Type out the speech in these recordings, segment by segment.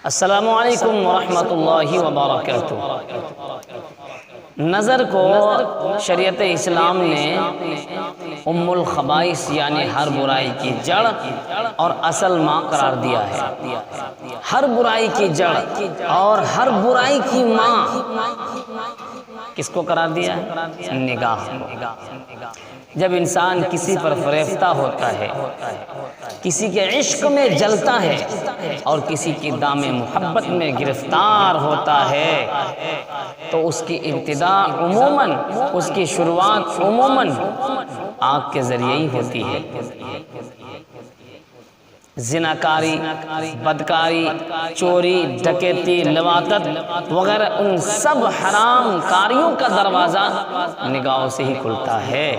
السلام علیکم ورحمۃ اللہ وبرکاتہ۔ نظر کو شریعت اسلام نے ام الخبائث یعنی ہر برائی کی جڑ اور اصل ماں قرار دیا ہے۔ ہر برائی کی جڑ اور ہر برائی کی ماں کس کو قرار دیا ہے؟ نگاہ کو۔ جب انسان کسی پر فریفتہ ہوتا ہے، کسی کے عشق میں جلتا ہے اور کسی کی دام محبت میں گرفتار ہوتا ہے تو اس کی ابتدا عموماً، اس کی شروعات عموماً آنکھ کے ذریعے ہی ہوتی ہے۔ زناکاری، بدکاری، چوری، ڈکیتی، لواطت وغیرہ ان سب حرام کاریوں کا دروازہ نگاہوں سے ہی کھلتا ہے،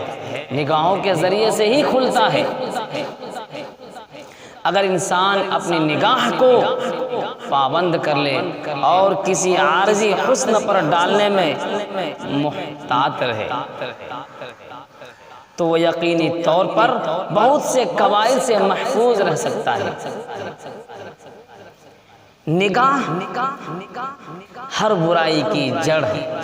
نگاہوں کے ذریعے سے ہی کھلتا ہے۔ اگر انسان اپنی نگاہ کو پابند کر لے اور کسی عارضی حسن پر ڈالنے میں محتاط رہے تو وہ یقینی طور پر بہت سے قبائل سے محفوظ رہ سکتا ہے۔ نگاہ ہر برائی کی جڑ ہے،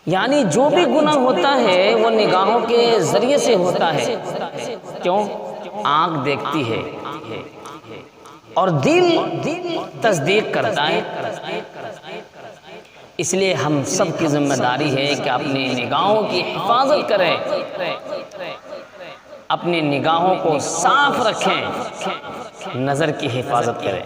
یعنی جو بھی گناہ ہوتا ہے وہ نگاہوں کے ذریعے سے ہوتا ہے۔ کیوں؟ آنکھ دیکھتی ہے اور دل تصدیق کرتا ہے۔ اس لیے ہم سب کی ذمہ داری ہے کہ اپنی نگاہوں کی حفاظت کریں، اپنی نگاہوں کو صاف رکھیں، نظر کی حفاظت کریں۔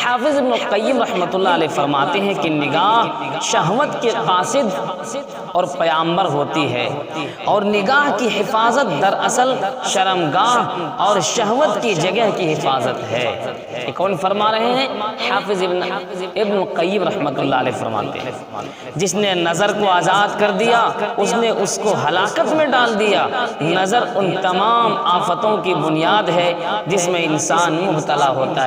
حافظ ابن قیم رحمۃ اللہ علیہ فرماتے ہیں کہ نگاہ شہوت کے قاصد اور پیامبر ہوتی ہے، اور نگاہ کی حفاظت دراصل شرمگاہ اور شہوت کی جگہ کی حفاظت ہے۔ یہ کون فرما رہے ہیں؟ حافظ ابن قیم رحمۃ اللہ علیہ فرماتے ہیں جس نے نظر کو آزاد کر دیا اس نے اس کو ہلاکت میں ڈال دیا۔ نظر ان تمام آفتوں کی بنیاد ہے جس میں انسان مبتلا ہوتا ہے۔